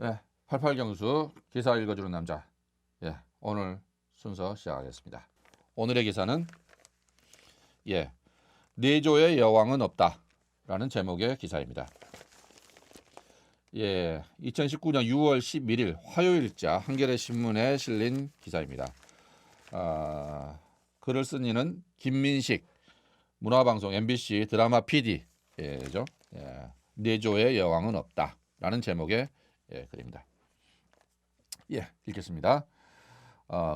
네, 88경수 기사 읽어주는 남자. 오늘 순서 시작하겠습니다. 오늘의 기사는 내조의 여왕은 없다라는 제목의 기사입니다. 2019년 6월 11일 화요일자 한겨레 신문에 실린 기사입니다. 글을 쓴 이는 김민식 문화방송 MBC 드라마 PD죠. 내조의 여왕은 없다라는 제목의 글입니다. 읽겠습니다.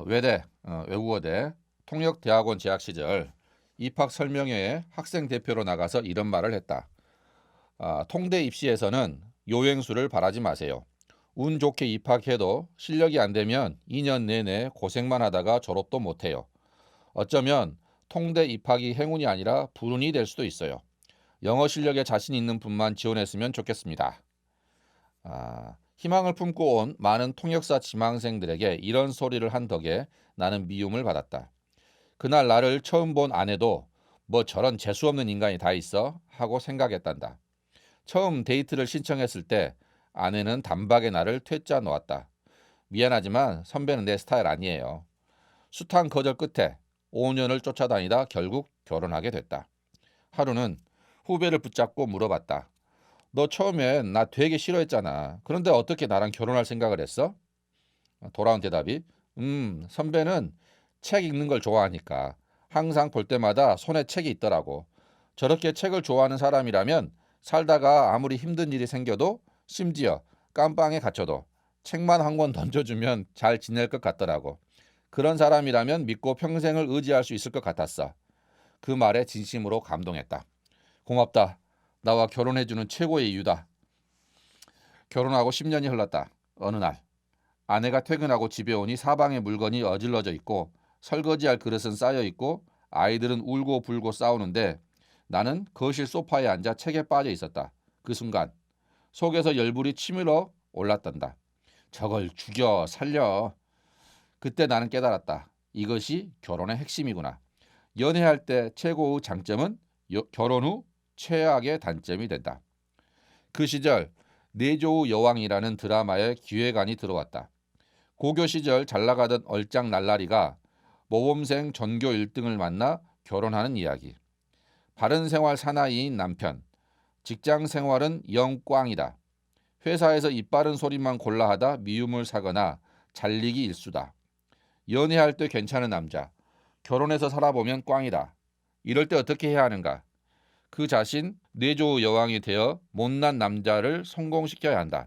외대, 외국어대 통역대학원 재학 시절 입학 설명회에 학생 대표로 나가서 이런 말을 했다. 통대 입시에서는 요행수를 바라지 마세요. 운 좋게 입학해도 실력이 안 되면 2년 내내 고생만 하다가 졸업도 못해요. 어쩌면 통대 입학이 행운이 아니라 불운이 될 수도 있어요. 영어 실력에 자신 있는 분만 지원했으면 좋겠습니다. 희망을 품고 온 많은 통역사 지망생들에게 이런 소리를 한 덕에 나는 미움을 받았다. 그날 나를 처음 본 아내도 뭐 저런 재수없는 인간이 다 있어 하고 생각했단다. 처음 데이트를 신청했을 때 아내는 단박에 나를 퇴짜 놓았다. 미안하지만 선배는 내 스타일 아니에요. 숱한 거절 끝에 5년을 쫓아다니다 결국 결혼하게 됐다. 하루는 후배를 붙잡고 물어봤다. 너 처음엔 나 되게 싫어했잖아. 그런데 어떻게 나랑 결혼할 생각을 했어? 돌아온 대답이 선배는 책 읽는 걸 좋아하니까 항상 볼 때마다 손에 책이 있더라고. 저렇게 책을 좋아하는 사람이라면 살다가 아무리 힘든 일이 생겨도 심지어 깜빵에 갇혀도 책만 한 권 던져주면 잘 지낼 것 같더라고. 그런 사람이라면 믿고 평생을 의지할 수 있을 것 같았어. 그 말에 진심으로 감동했다. 고맙다. 나와 결혼해주는 최고의 이유다. 결혼하고 10년이 흘렀다. 어느 날 아내가 퇴근하고 집에 오니 사방에 물건이 어질러져 있고 설거지할 그릇은 쌓여 있고 아이들은 울고 불고 싸우는데 나는 거실 소파에 앉아 책에 빠져 있었다. 그 순간 속에서 열불이 치밀어 올랐단다. 저걸 죽여 살려. 그때 나는 깨달았다. 이것이 결혼의 핵심이구나. 연애할 때 최고의 장점은 결혼 후 최악의 단점이 된다. 그 시절 내조의 여왕이라는 드라마에 기획안이 들어왔다. 고교 시절 잘나가던 얼짱 날라리가 모범생 전교 1등을 만나 결혼하는 이야기. 바른 생활 사나이인 남편. 직장 생활은 영 꽝이다. 회사에서 입 바른 소리만 골라 하다 미움을 사거나 잘리기 일수다. 연애할 때 괜찮은 남자. 결혼해서 살아보면 꽝이다. 이럴 때 어떻게 해야 하는가? 그 자신 내조 여왕이 되어 못난 남자를 성공시켜야 한다.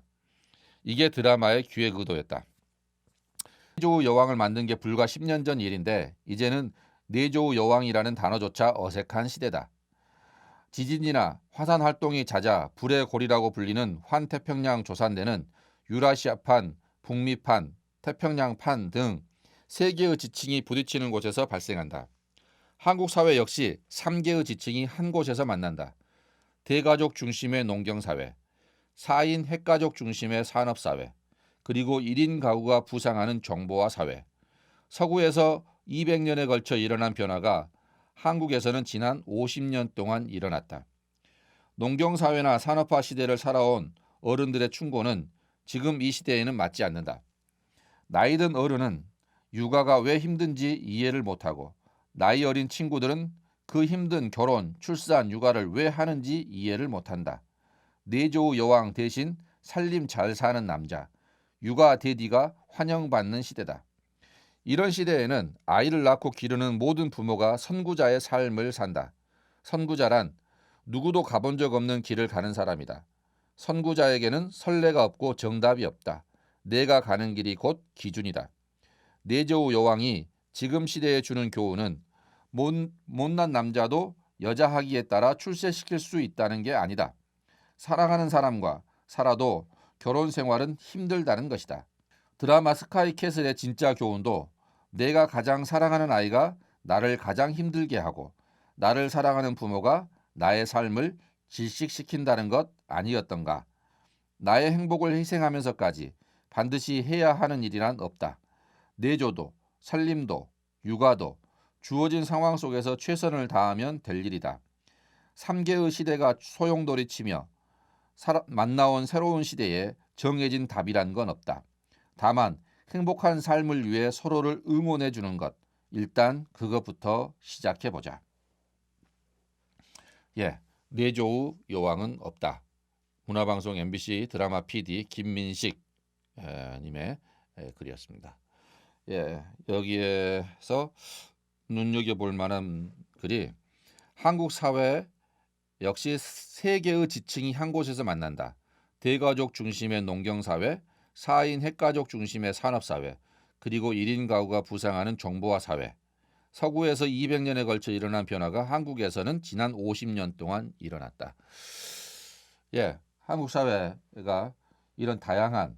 이게 드라마의 기획 의도였다. 내조 여왕을 만든 게 불과 10년 전 일인데 이제는 내조 여왕이라는 단어조차 어색한 시대다. 지진이나 화산 활동이 잦아 불의 고리라고 불리는 환태평양 조산대는 유라시아판, 북미판, 태평양판 등 세 개의 지층이 부딪히는 곳에서 발생한다. 한국 사회 역시 3개의 지층이 한 곳에서 만난다. 대가족 중심의 농경사회, 4인 핵가족 중심의 산업사회, 그리고 1인 가구가 부상하는 정보화 사회. 서구에서 200년에 걸쳐 일어난 변화가 한국에서는 지난 50년 동안 일어났다. 농경사회나 산업화 시대를 살아온 어른들의 충고는 지금 이 시대에는 맞지 않는다. 나이든 어른은 육아가 왜 힘든지 이해를 못하고 나이 어린 친구들은 그 힘든 결혼, 출산, 육아를 왜 하는지 이해를 못한다. 내조 여왕 대신 살림 잘 사는 남자, 육아 대디가 환영받는 시대다. 이런 시대에는 아이를 낳고 기르는 모든 부모가 선구자의 삶을 산다. 선구자란 누구도 가본 적 없는 길을 가는 사람이다. 선구자에게는 선례가 없고 정답이 없다. 내가 가는 길이 곧 기준이다. 내조 여왕이 지금 시대에 주는 교훈은 못난 남자도 여자 하기에 따라 출세시킬 수 있다는 게 아니다. 사랑하는 사람과 살아도 결혼 생활은 힘들다는 것이다. 드라마 스카이캐슬의 진짜 교훈도 내가 가장 사랑하는 아이가 나를 가장 힘들게 하고 나를 사랑하는 부모가 나의 삶을 질식시킨다는 것 아니었던가. 나의 행복을 희생하면서까지 반드시 해야 하는 일이란 없다. 내조도, 살림도, 육아도 주어진 상황 속에서 최선을 다하면 될 일이다. 3개의 시대가 소용돌이치며 만나온 새로운 시대에 정해진 답이란 건 없다. 다만 행복한 삶을 위해 서로를 응원해 주는 것. 일단 그것부터 시작해 보자. 예, 내조의 여왕은 없다. 문화방송 MBC 드라마 PD 김민식 님의 글이었습니다. 예, 여기에서 눈여겨볼 만한 글이 한국 사회 역시 세 개의 지층이 한 곳에서 만난다. 대가족 중심의 농경사회, 4인 핵가족 중심의 산업사회, 그리고 1인 가구가 부상하는 정보화 사회. 서구에서 200년에 걸쳐 일어난 변화가 한국에서는 지난 50년 동안 일어났다. 예, 한국 사회가 이런 다양한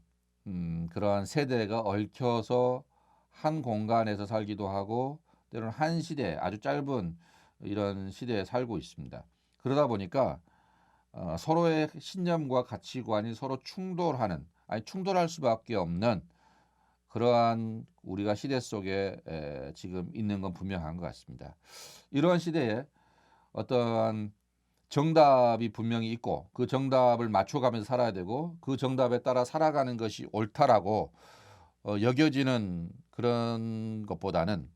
그러한 세대가 얽혀서 한 공간에서 살기도 하고 때로는 한 시대, 아주 짧은 이런 시대에 살고 있습니다. 그러다 보니까 서로의 신념과 가치관이 서로 충돌하는, 아니 충돌할 수밖에 없는 그러한 우리가 시대 속에 지금 있는 건 분명한 것 같습니다. 이러한 시대에 어떠한 정답이 분명히 있고 그 정답을 맞춰가면서 살아야 되고 그 정답에 따라 살아가는 것이 옳다라고 여겨지는 그런 것보다는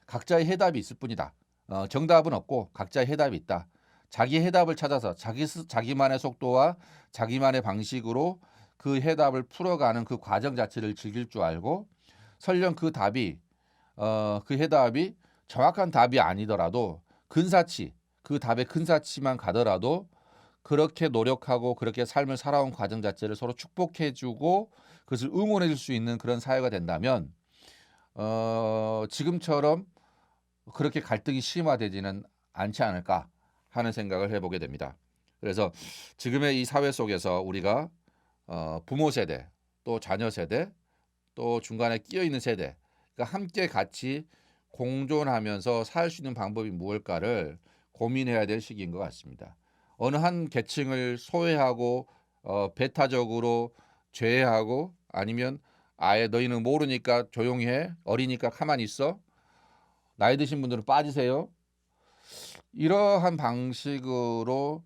각자의 해답이 있을 뿐이다. 정답은 없고 각자의 해답이 있다. 자기 해답을 찾아서 자기만의 속도와 자기만의 방식으로 그 해답을 풀어가는 그 과정 자체를 즐길 줄 알고 설령 그 답이 그 해답이 정확한 답이 아니더라도 근사치 그 답의 근사치만 가더라도 그렇게 노력하고 그렇게 삶을 살아온 과정 자체를 서로 축복해주고 그것을 응원해줄 수 있는 그런 사회가 된다면 지금처럼 그렇게 갈등이 심화되지는 않지 않을까 하는 생각을 해보게 됩니다. 그래서 지금의 이 사회 속에서 우리가 부모 세대, 또 자녀 세대, 또 중간에 끼어 있는 세대가 함께 같이 공존하면서 살 수 있는 방법이 무엇일까를 고민해야 될 시기인 것 같습니다. 어느 한 계층을 소외하고 배타적으로 제외하고 아니면 아예 너희는 모르니까 조용히 해, 어리니까 가만히 있어, 나이 드신 분들은 빠지세요. 이러한 방식으로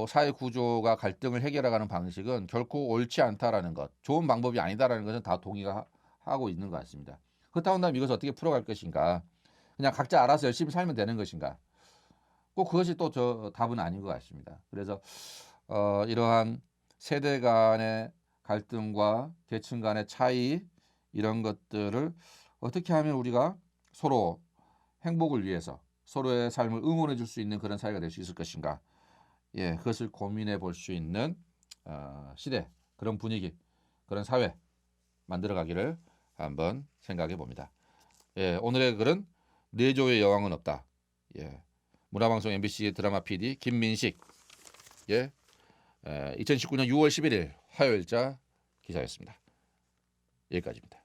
사회 구조가 갈등을 해결해가는 방식은 결코 옳지 않다라는 것, 좋은 방법이 아니다라는 것은 다 동의가 하고 있는 것 같습니다. 그렇다고 한다면 이것을 어떻게 풀어갈 것인가? 그냥 각자 알아서 열심히 살면 되는 것인가? 꼭 그것이 또 저 답은 아닌 것 같습니다. 그래서 이러한 세대 간의 갈등과 계층 간의 차이 이런 것들을 어떻게 하면 우리가 서로 행복을 위해서 서로의 삶을 응원해 줄 수 있는 그런 사회가 될 수 있을 것인가? 예, 그것을 고민해 볼 수 있는 시대, 그런 분위기, 그런 사회 만들어 가기를 한번 생각해 봅니다. 예, 오늘의 글은 내조의 여왕은 없다. 예, 문화방송 MBC 드라마 PD 김민식, 예, 2019년 6월 11일 화요일자 기사였습니다. 여기까지입니다.